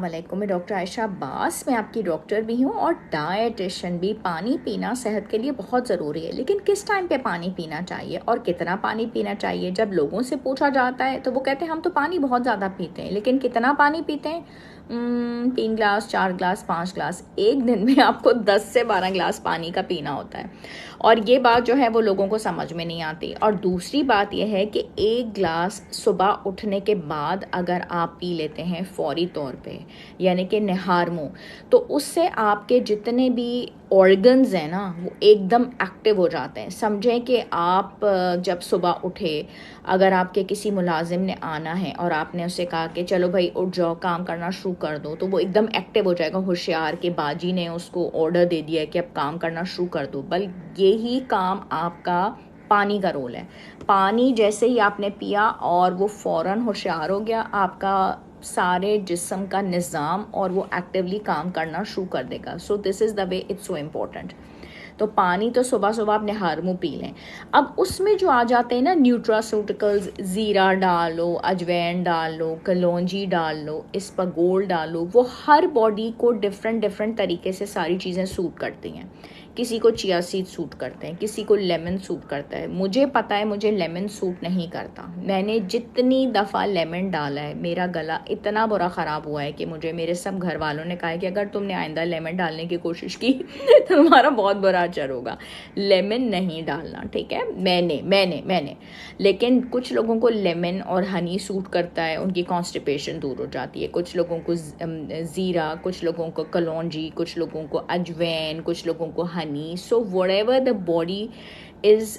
वालेकुम, मैं डॉक्टर आयशा अब्बास। मैं आपकी डॉक्टर भी हूँ और डाइटिशियन भी। पानी पीना सेहत के लिए बहुत ज़रूरी है, लेकिन किस टाइम पे पानी पीना चाहिए और कितना पानी पीना चाहिए? जब लोगों से पूछा जाता है तो वो कहते हैं हम तो पानी बहुत ज़्यादा पीते हैं, लेकिन कितना पानी पीते हैं? 3 ग्लास, 4 ग्लास, 5 ग्लास। एक दिन में आपको 10 से 12 ग्लास पानी का पीना होता है, और ये बात जो है वो लोगों को समझ में नहीं आती। और दूसरी बात यह है कि 1 ग्लास सुबह उठने के बाद अगर आप पी लेते हैं फौरी तौर पे, यानी कि निहार मुँह, तो उससे आपके जितने भी ऑर्गन्स हैं ना वो एकदम एक्टिव हो जाते हैं। समझें कि आप जब सुबह उठे, अगर आपके किसी मुलाजिम ने आना है और आपने उससे कहा कि चलो भाई उठ जाओ, काम करना शुरू कर दो, तो वो एकदम एक्टिव हो जाएगा, होशियार के बाजी ने उसको ऑर्डर दे दिया है कि अब काम करना शुरू कर दो। बल यही काम आपका पानी का रोल है। पानी जैसे ही आपने पिया और वो फ़ौरन होशियार हो गया, आपका सारे जिस्म का निज़ाम, और वो एक्टिवली काम करना शुरू कर देगा। So this is the way it's so important. तो पानी तो सुबह सुबह अपने हर मुँह पी लें। अब उसमें जो आ जाते हैं ना न्यूट्रास्यूटिकल्स, ज़ीरा डाल लो, अजवैन डाल लो, कलौंजी डाल लो, इसबगोल डालो, वो हर बॉडी को डिफरेंट डिफरेंट तरीके से सारी चीज़ें सूट करती हैं। किसी को चिया सीड सूट करते हैं, किसी को लेमन सूट करता है। मुझे पता है मुझे लेमन सूट नहीं करता। मैंने जितनी दफ़ा लेमन डाला है मेरा गला इतना बुरा ख़राब हुआ है कि मुझे मेरे सब घर वालों ने कहा है कि अगर तुमने आइंदा लेमन डालने की कोशिश की तो तुम्हारा बहुत बुरा असर होगा। लेमन नहीं डालना, ठीक है? मैंने लेकिन कुछ लोगों को लेमन और हनी सूट करता है, उनकी कॉन्स्टिपेशन दूर हो जाती है। कुछ लोगों को ज़ीरा, कुछ लोगों को कलौंजी, कुछ लोगों को अजवैन, कुछ लोगों को Honey. So whatever the body is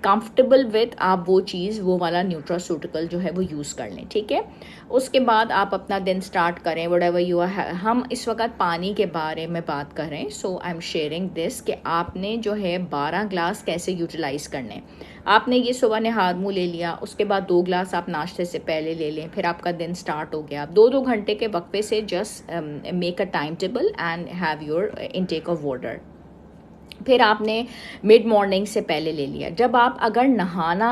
comfortable with, आप वो चीज़, वो वाला न्यूट्रास्यूटिकल जो है वो यूज़ कर लें, ठीक है? उसके बाद आप अपना दिन स्टार्ट करें, व्हाटएवर यू आर। हम इस वक्त पानी के बारे में बात कर रहे हैं, सो आई एम शेयरिंग दिस कि आपने जो है 12 ग्लास कैसे यूटिलाइज़ करने। आपने ये सुबह निहार मुँह ले लिया, उसके बाद 2 ग्लास आप नाश्ते से पहले ले लें, फिर आपका दिन स्टार्ट हो गया। 2-2 घंटे के वक्फे से just make a time table and have your intake of water. फिर आपने मिड मॉर्निंग से पहले ले लिया। जब आप अगर नहाना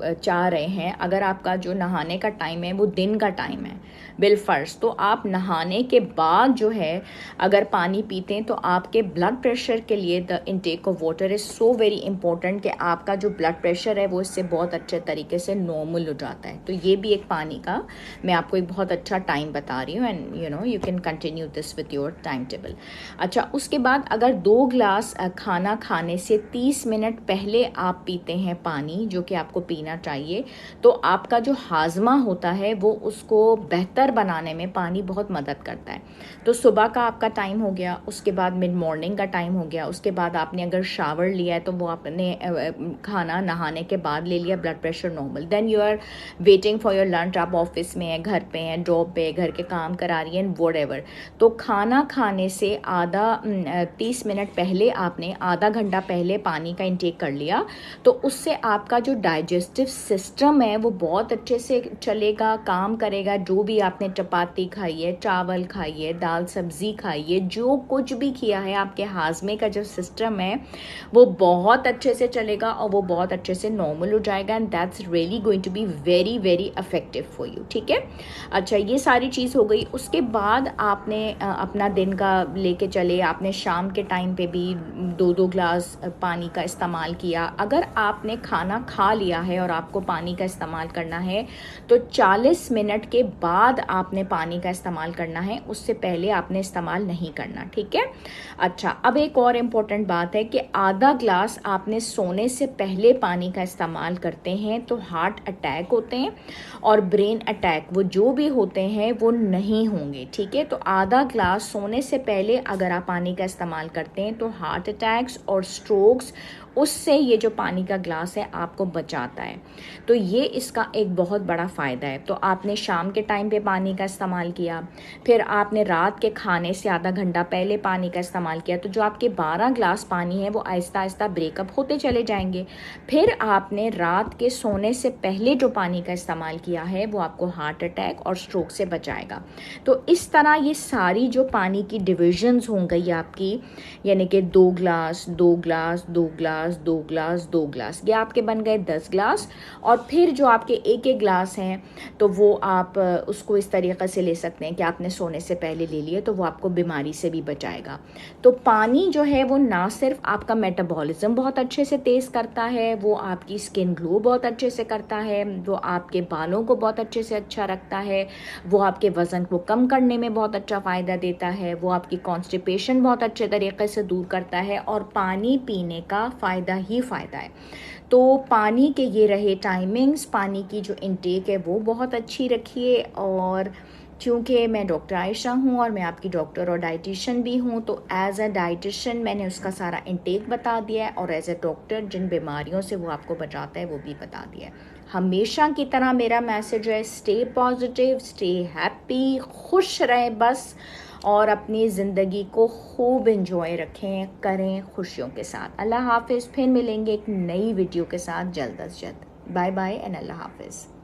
चाह रहे हैं, अगर आपका जो नहाने का टाइम है वो दिन का टाइम है बिलफर्ज, तो आप नहाने के बाद जो है अगर पानी पीते हैं तो आपके ब्लड प्रेशर के लिए the intake of water is so very important कि आपका जो ब्लड प्रेशर है वो इससे बहुत अच्छे तरीके से नॉर्मल हो जाता है। तो ये भी एक पानी का मैं आपको एक बहुत अच्छा टाइम बता रही हूँ, and you can continue this with your time table. अच्छा, उसके बाद अगर 2 ग्लास खाना खाने से 30 मिनट पहले आप पीते हैं पानी, जो कि आपको पीना चाहिए, तो आपका जो हाजमा होता है वो उसको बेहतर बनाने में पानी बहुत मदद करता है। तो सुबह का आपका टाइम हो गया, उसके बाद मिड मॉर्निंग का टाइम हो गया, उसके बाद आपने अगर शावर लिया है तो वो आपने खाना नहाने के बाद ले लिया, blood pressure normal. Then you are waiting for your lunch, आप ऑफिस में हैं, घर पे हैं, जॉब पे, घर के काम करा रही हैं, व्हाटएवर। तो खाना खाने से 30 मिनट पहले आपने आधा घंटा पहले पानी का इंटेक कर लिया, तो उससे आपका जो डाइजेस्टिव सिस्टम है वो बहुत अच्छे से चलेगा, काम करेगा। जो भी आपने चपाती खाई है, चावल खाई है, दाल सब्जी खाई है, जो कुछ भी किया है, आपके हाजमे का जो सिस्टम है वो बहुत अच्छे से चलेगा और वो बहुत अच्छे से नॉर्मल हो जाएगा, and that's really going to be very very effective for you, ठीक है? अच्छा, ये सारी चीज़ हो गई। उसके बाद आपने अपना दिन का लेके चले, आपने शाम के टाइम पे भी 2-2 ग्लास पानी का इस्तेमाल किया। अगर आपने खाना खा लिया है और आपको पानी का इस्तेमाल करना है तो 40 मिनट के बाद आपने पानी का इस्तेमाल करना है, उससे पहले आपने इस्तेमाल नहीं करना, ठीक है? अच्छा, अब एक और इम्पॉर्टेंट बात है कि आधा ग्लास आपने सोने से पहले पानी का इस्तेमाल करते हैं तो हार्ट अटैक होते हैं और ब्रेन अटैक, वो जो भी होते हैं वो नहीं होंगे, ठीक है? तो आधा ग्लास सोने से पहले अगर आप पानी का इस्तेमाल करते हैं तो हार्ट अटैक्स और स्ट्रोक्स, उससे ये जो पानी का ग्लास है आपको बचाता है। तो ये इसका एक बहुत बड़ा फ़ायदा है। तो आपने शाम के टाइम पे पानी का इस्तेमाल किया, फिर आपने रात के खाने से आधा घंटा पहले पानी का इस्तेमाल किया, तो जो आपके 12 ग्लास पानी है वो आहिस्ता आहिस्ता ब्रेकअप होते चले जाएंगे। फिर आपने रात के सोने से पहले जो पानी का इस्तेमाल किया है वो आपको हार्ट अटैक और स्ट्रोक से बचाएगा। तो इस तरह ये सारी जो पानी की डिविजन्स हो गई आपकी, यानी कि 2 glass, 2 glass, 2 glass, glass, 2 glass, 2 glass, ये आपके बन गए 10 ग्लास। और फिर जो आपके एक एक ग्लास हैं तो वो आप उसको इस तरीक़े से ले सकते हैं कि आपने सोने से पहले ले लिए, तो वो आपको बीमारी से भी बचाएगा। तो पानी जो है वो ना सिर्फ आपका मेटाबॉलिज्म बहुत अच्छे से तेज़ करता है, वो आपकी स्किन ग्लो बहुत अच्छे से करता है, वो आपके बालों को बहुत अच्छे से अच्छा रखता है, वो आपके वज़न को कम करने में बहुत अच्छा फ़ायदा देता है, वो आपकी कॉन्स्टिपेशन बहुत अच्छे तरीके से दूर करता है, और पानी पीने का फ़ायदा ही फ़ायदा है। तो पानी के ये रहे टाइमिंग्स, पानी की जो इनटेक है वो बहुत अच्छी रखिए। और चूँकि मैं डॉक्टर आयशा हूँ और मैं आपकी डॉक्टर और डाइटिशियन भी हूँ, तो एज़ अ डाइटिशियन मैंने उसका सारा इनटेक बता दिया है, और एज़ अ डॉक्टर जिन बीमारियों से वो आपको बचाता है वो भी बता दिया है। हमेशा की तरह मेरा मैसेज है, स्टे पॉजिटिव, स्टे हैप्पी, खुश रहें बस, और अपनी ज़िंदगी को खूब एंजॉय रखें, करें खुशियों के साथ। अल्लाह हाफ़िज़। फिर मिलेंगे एक नई वीडियो के साथ जल्द अज़ जल्द। बाय बाय एंड अल्लाह हाफ़िज़।